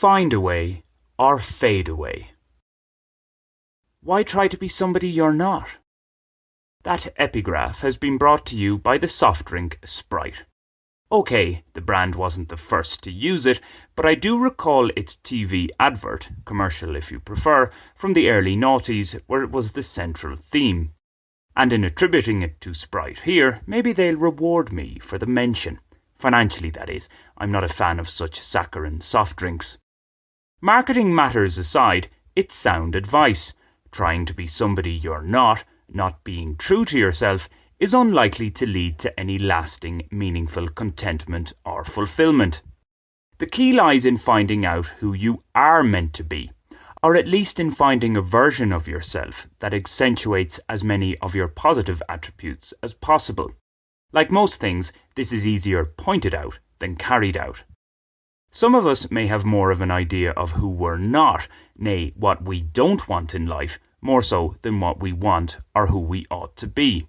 find a way or fade away. Why try to be somebody you're not? That epigraph has been brought to you by the soft drink Sprite. Okay, the brand wasn't the first to use it, but I do recall its TV advert, commercial if you prefer, from the early noughties where it was the central theme. And in attributing it to Sprite here, maybe they'll reward me for the mention. Financially, that is. I'm not a fan of such saccharine soft drinks. Marketing matters aside, it's sound advice. Trying to be somebody you're not being true to yourself, is unlikely to lead to any lasting, meaningful contentment or fulfillment. The key lies in finding out who you are meant to be, or at least in finding a version of yourself that accentuates as many of your positive attributes as possible. Like most things, this is easier pointed out than carried out. Some of us may have more of an idea of who we're not, nay, what we don't want in life, more so than what we want or who we ought to be.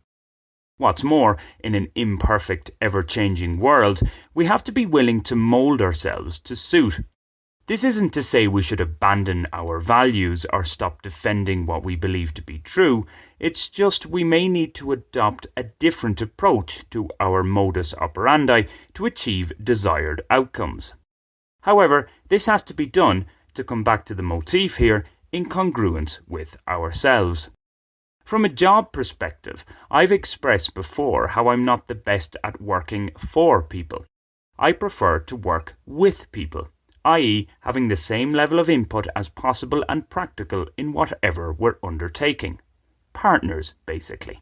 What's more, in an imperfect, ever-changing world, we have to be willing to mould ourselves to suit. This isn't to say we should abandon our values or stop defending what we believe to be true, it's just we may need to adopt a different approach to our modus operandi to achieve desired outcomes. However, this has to be done, to come back to the motif here, in congruence with ourselves. From a job perspective, I've expressed before how I'm not the best at working for people. I prefer to work with people, i.e. having the same level of input as possible and practical in whatever we're undertaking. Partners, basically.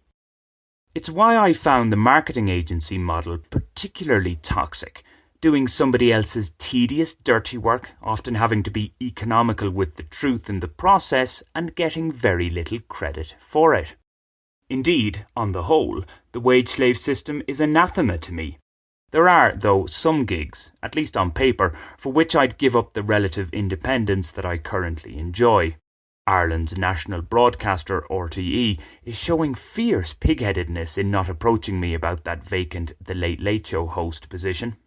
It's why I found the marketing agency model particularly toxic, doing somebody else's tedious, dirty work, often having to be economical with the truth in the process and getting very little credit for it. Indeed, on the whole, the wage slave system is anathema to me. There are, though, some gigs, at least on paper, for which I'd give up the relative independence that I currently enjoy. Ireland's national broadcaster, RTE, is showing fierce pig-headedness in not approaching me about that vacant The Late Late Show host position.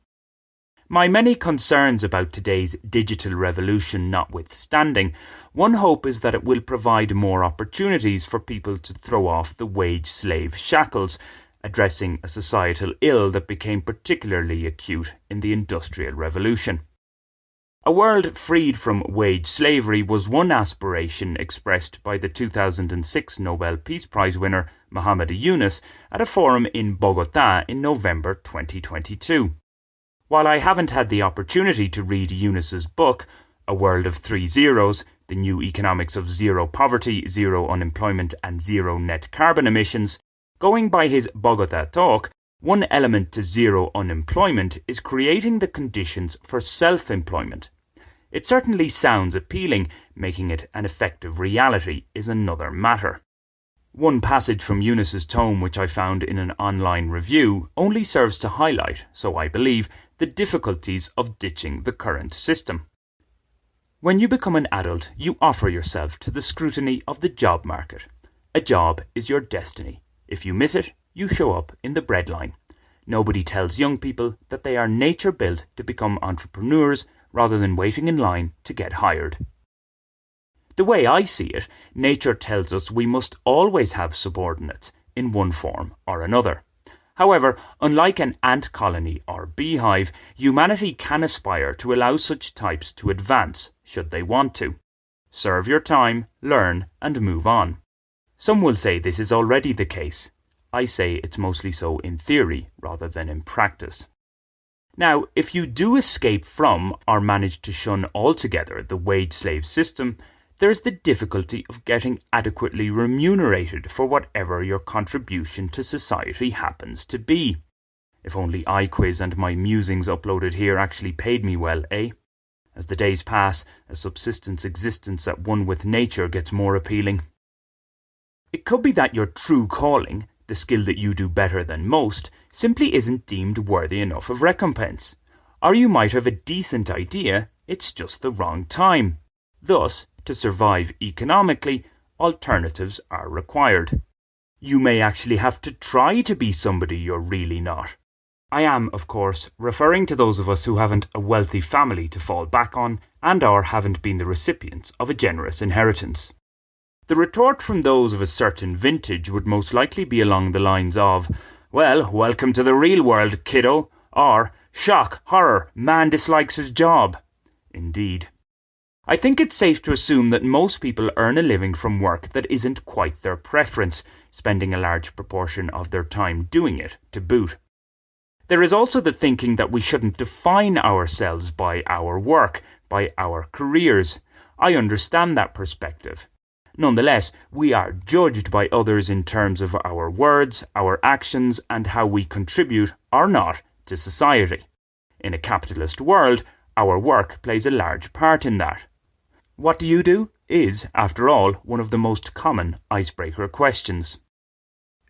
My many concerns about today's digital revolution notwithstanding, one hope is that it will provide more opportunities for people to throw off the wage slave shackles, addressing a societal ill that became particularly acute in the Industrial Revolution. A world freed from wage slavery was one aspiration expressed by the 2006 Nobel Peace Prize winner Muhammad Yunus at a forum in Bogotá in November 2022. While I haven't had the opportunity to read Yunus's book, A World of Three Zeros, The New Economics of Zero Poverty, Zero Unemployment and Zero Net Carbon Emissions, going by his Bogotá talk, one element to zero unemployment is creating the conditions for self-employment. It certainly sounds appealing, making it an effective reality is another matter. One passage from Yunus's tome which I found in an online review only serves to highlight, so I believe, the difficulties of ditching the current system. When you become an adult, you offer yourself to the scrutiny of the job market. A job is your destiny. If you miss it, you show up in the breadline. Nobody tells young people that they are nature-built to become entrepreneurs rather than waiting in line to get hired. The way I see it, nature tells us we must always have subordinates in one form or another. However, unlike an ant colony or beehive, humanity can aspire to allow such types to advance, should they want to. Serve your time, learn, and move on. Some will say this is already the case. I say it's mostly so in theory rather than in practice. Now, if you do escape from or manage to shun altogether the wage slave system, there's the difficulty of getting adequately remunerated for whatever your contribution to society happens to be. If only iQuiz and my musings uploaded here actually paid me well, eh? As the days pass, a subsistence existence at one with nature gets more appealing. It could be that your true calling, the skill that you do better than most, simply isn't deemed worthy enough of recompense. Or you might have a decent idea, it's just the wrong time. Thus, to survive economically, alternatives are required. You may actually have to try to be somebody you're really not. I am, of course, referring to those of us who haven't a wealthy family to fall back on and/or haven't been the recipients of a generous inheritance. The retort from those of a certain vintage would most likely be along the lines of, "Well, welcome to the real world, kiddo," or "Shock, horror, man dislikes his job." Indeed. I think it's safe to assume that most people earn a living from work that isn't quite their preference, spending a large proportion of their time doing it, to boot. There is also the thinking that we shouldn't define ourselves by our work, by our careers. I understand that perspective. Nonetheless, we are judged by others in terms of our words, our actions, and how we contribute or not to society. In a capitalist world, our work plays a large part in that. What do you do? Is, after all, one of the most common icebreaker questions.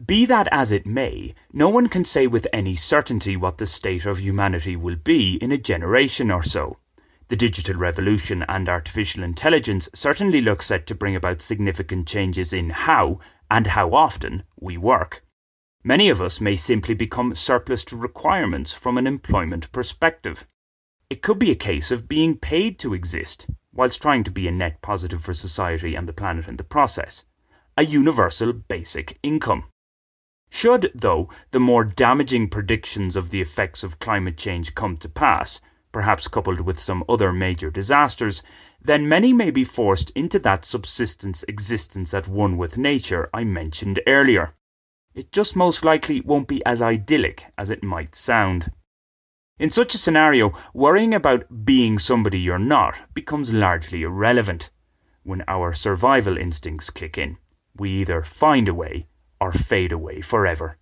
Be that as it may, no one can say with any certainty what the state of humanity will be in a generation or so. The digital revolution and artificial intelligence certainly look set to bring about significant changes in how, and how often, we work. Many of us may simply become surplus to requirements from an employment perspective. It could be a case of being paid to exist, whilst trying to be a net positive for society and the planet in the process. A universal basic income. Should, though, the more damaging predictions of the effects of climate change come to pass, perhaps coupled with some other major disasters, then many may be forced into that subsistence existence at one with nature I mentioned earlier. It just most likely won't be as idyllic as it might sound. In such a scenario, worrying about being somebody you're not becomes largely irrelevant. When our survival instincts kick in, we either find a way or fade away forever.